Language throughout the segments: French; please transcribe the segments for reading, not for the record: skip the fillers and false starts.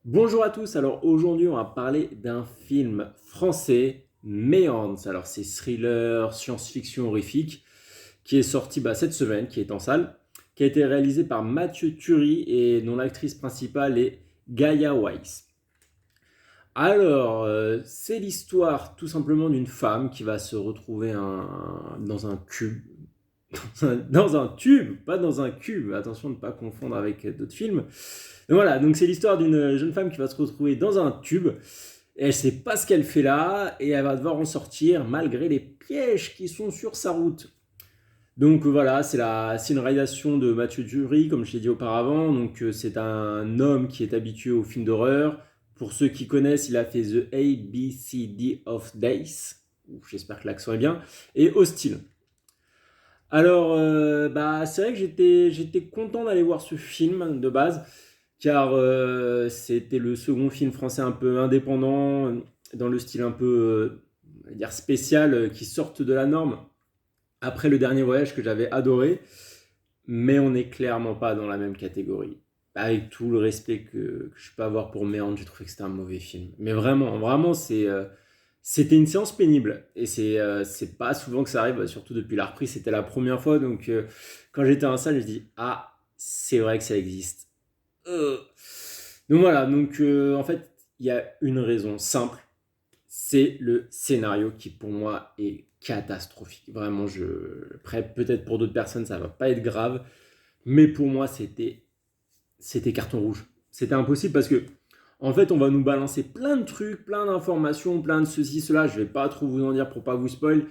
Bonjour à tous, alors aujourd'hui on va parler d'un film français, Méandre. Alors c'est thriller, science-fiction horrifique, qui est sorti cette semaine, qui est en salle, qui a été réalisé par Mathieu Turi et dont l'actrice principale est Gaia Weiss. Alors, c'est l'histoire tout simplement d'une femme qui va se retrouver dans un cube, dans un tube, pas dans un cube, attention de ne pas confondre avec d'autres films. Donc voilà, donc c'est l'histoire d'une jeune femme qui va se retrouver dans un tube, et elle sait pas ce qu'elle fait là, et elle va devoir en sortir malgré les pièges qui sont sur sa route. Donc voilà, c'est une réalisation de Mathieu Dury, comme je l'ai dit auparavant. Donc c'est un homme qui est habitué aux films d'horreur. Pour ceux qui connaissent, il a fait The A, B, C, D of Days. J'espère que l'accent est bien. Et Hostile. Alors, c'est vrai que j'étais content d'aller voir ce film de base, car c'était le second film français un peu indépendant, dans le style un peu, on va dire spécial, qui sortent de la norme après le dernier voyage que j'avais adoré, mais on n'est clairement pas dans la même catégorie. Avec tout le respect que je peux avoir pour Méandre, j'ai trouvé que c'était un mauvais film. Mais vraiment, vraiment, c'était une séance pénible. Et c'est pas souvent que ça arrive, surtout depuis la reprise, c'était la première fois. Donc quand j'étais en salle, je me dis, ah, c'est vrai que ça existe. Euh. Donc voilà, donc en fait, il y a une raison simple, c'est le scénario qui pour moi est catastrophique. Vraiment, après peut-être pour d'autres personnes ça va pas être grave, mais pour moi c'était carton rouge. C'était impossible parce que en fait on va nous balancer plein de trucs, plein d'informations, plein de ceci, cela. Je vais pas trop vous en dire pour pas vous spoil,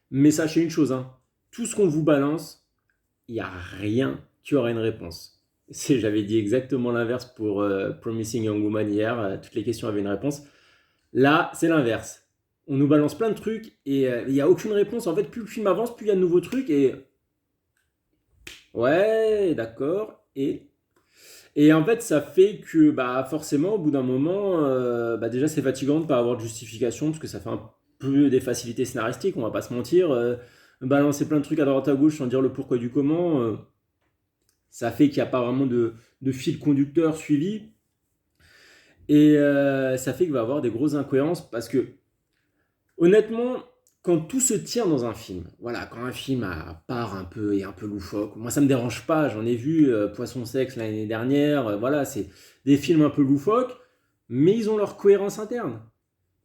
mais sachez une chose, hein, tout ce qu'on vous balance, il y a rien qui aura une réponse. J'avais dit exactement l'inverse pour Promising Young Woman hier. Toutes les questions avaient une réponse. Là, c'est l'inverse. On nous balance plein de trucs et il n'y a aucune réponse. En fait, plus le film avance, plus il y a de nouveaux trucs. Et ouais, d'accord. Et en fait, ça fait que forcément, au bout d'un moment, déjà, c'est fatigant de ne pas avoir de justification parce que ça fait un peu des facilités scénaristiques, on va pas se mentir. Balancer plein de trucs à droite à gauche sans dire le pourquoi du comment, ça fait qu'il n'y a pas vraiment de fil conducteur suivi. Et ça fait qu'il va y avoir des grosses incohérences parce que honnêtement, quand tout se tient dans un film, voilà, quand un film part un peu et un peu loufoque, moi ça me dérange pas, j'en ai vu Poisson Sexe l'année dernière, voilà, c'est des films un peu loufoques, mais ils ont leur cohérence interne.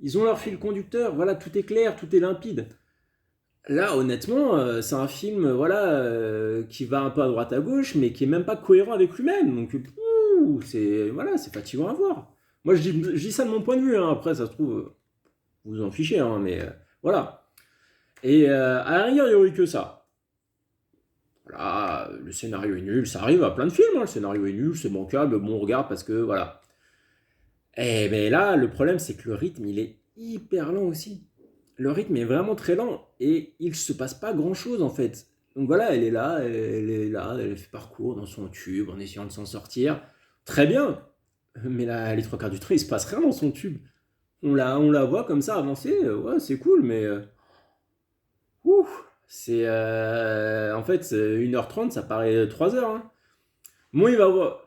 Ils ont leur fil conducteur, voilà, tout est clair, tout est limpide. Là, honnêtement, c'est un film, voilà, qui va un peu à droite à gauche, mais qui est même pas cohérent avec lui-même. Donc, c'est voilà, c'est fatigant à voir. Moi, je dis ça de mon point de vue. Hein. Après, ça se trouve, vous en fichez, hein, mais voilà. Et à la rigueur, il n'y aurait eu que ça. Voilà, le scénario est nul, ça arrive à plein de films, hein, le scénario est nul, c'est bancable, bon, on regarde parce que voilà. Et mais là, le problème, c'est que le rythme, il est hyper lent aussi. Le rythme est vraiment très lent et il se passe pas grand-chose en fait. Donc voilà, elle fait parcours dans son tube en essayant de s'en sortir. Très bien, mais là, les trois quarts du temps, il se passe rien dans son tube. On la voit comme ça avancer, ouais, c'est cool, mais ouh, c'est en fait 1h30, ça paraît 3 heures. Hein. Moi, il va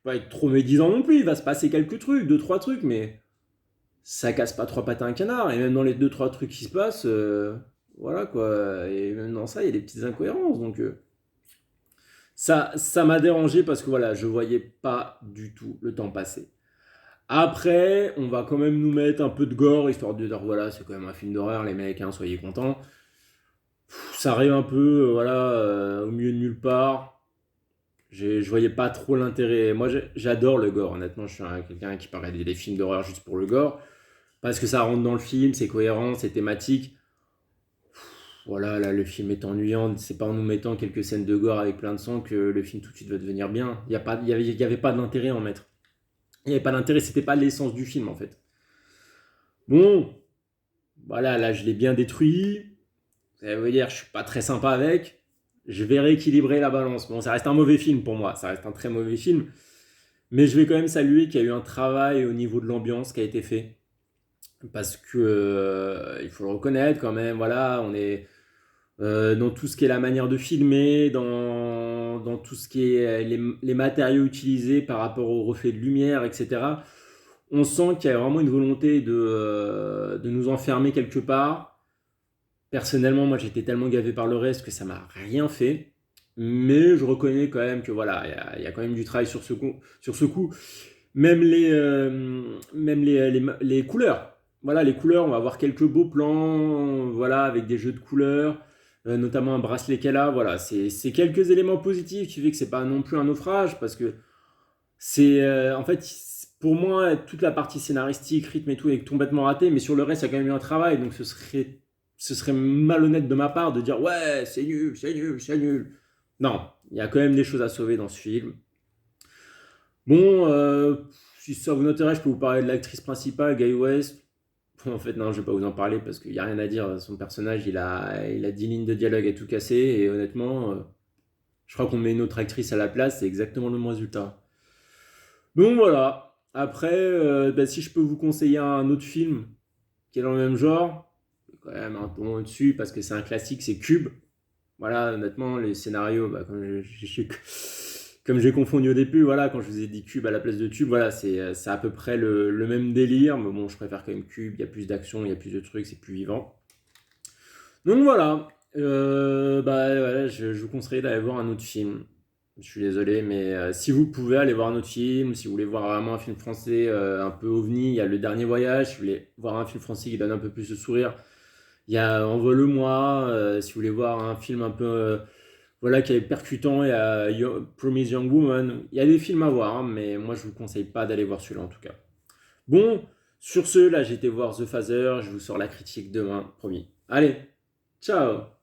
pas être trop médisant non plus, il va se passer quelques trucs, deux, trois trucs, mais ça casse pas trois pattes à un canard. Et même dans les deux, trois trucs qui se passent, voilà quoi. Et même dans ça, il y a des petites incohérences. Donc ça m'a dérangé parce que voilà, je voyais pas du tout le temps passer. Après, on va quand même nous mettre un peu de gore, histoire de dire voilà, c'est quand même un film d'horreur, les mecs, hein, soyez contents. Ça arrive un peu, voilà, au milieu de nulle part. Je voyais pas trop l'intérêt. Moi, j'adore le gore. Honnêtement, je suis quelqu'un qui paraît des films d'horreur juste pour le gore. Parce que ça rentre dans le film, c'est cohérent, c'est thématique. Voilà, là, le film est ennuyant. C'est pas en nous mettant quelques scènes de gore avec plein de sang que le film tout de suite va devenir bien. Il y avait pas d'intérêt à en mettre. Il n'y avait pas d'intérêt, c'était pas l'essence du film en fait. Bon, voilà, là, je l'ai bien détruit. Ça veut dire, je suis pas très sympa avec. Je vais rééquilibrer la balance. Bon, ça reste un mauvais film pour moi. Ça reste un très mauvais film. Mais je vais quand même saluer qu'il y a eu un travail au niveau de l'ambiance qui a été fait. Parce que il faut le reconnaître quand même, voilà, on est dans tout ce qui est la manière de filmer, dans tout ce qui est les matériaux utilisés par rapport au reflet de lumière, etc. On sent qu'il y a vraiment une volonté de nous enfermer quelque part. Personnellement, moi, j'étais tellement gavé par le reste que ça m'a rien fait. Mais je reconnais quand même que voilà, il y a quand même du travail sur sur ce coup. Même les couleurs. Voilà, les couleurs, on va avoir quelques beaux plans, voilà, avec des jeux de couleurs, notamment un bracelet qu'elle a. Voilà, c'est quelques éléments positifs qui fait que c'est pas non plus un naufrage, parce que en fait, pour moi, toute la partie scénaristique, rythme et tout est complètement ratée, mais sur le reste, il y a quand même eu un travail, donc ce serait malhonnête de ma part de dire ouais, c'est nul, c'est nul, c'est nul. Non, il y a quand même des choses à sauver dans ce film. Bon, si ça vous intéresse, je peux vous parler de l'actrice principale, Guy West. Bon, en fait, non, je vais pas vous en parler parce qu'il n'y a rien à dire. Son personnage, il a 10 lignes de dialogue à tout casser. Et honnêtement, je crois qu'on met une autre actrice à la place, c'est exactement le même résultat. Bon, voilà. Après, bah, si je peux vous conseiller un autre film qui est dans le même genre, quand même un peu au-dessus parce que c'est un classique, c'est Cube. Voilà, honnêtement, les scénarios, bah, comme j'ai confondu au début, voilà, quand je vous ai dit Cube à la place de Tube, voilà, c'est à peu près le même délire, mais bon, je préfère quand même Cube, il y a plus d'action, il y a plus de trucs, c'est plus vivant. Donc voilà, bah, voilà, je vous conseillerais d'aller voir un autre film. Je suis désolé, mais si vous pouvez aller voir un autre film, si vous voulez voir vraiment un film français un peu ovni, il y a Le Dernier Voyage, si vous voulez voir un film français qui donne un peu plus de sourire, il y a Envole-moi, si vous voulez voir un film un peu voilà, qui est percutant, il y a Promise Young Woman. Il y a des films à voir, hein, mais moi je vous conseille pas d'aller voir celui-là en tout cas. Bon, sur ce, là j'ai été voir The Father, je vous sors la critique demain, promis. Allez, ciao!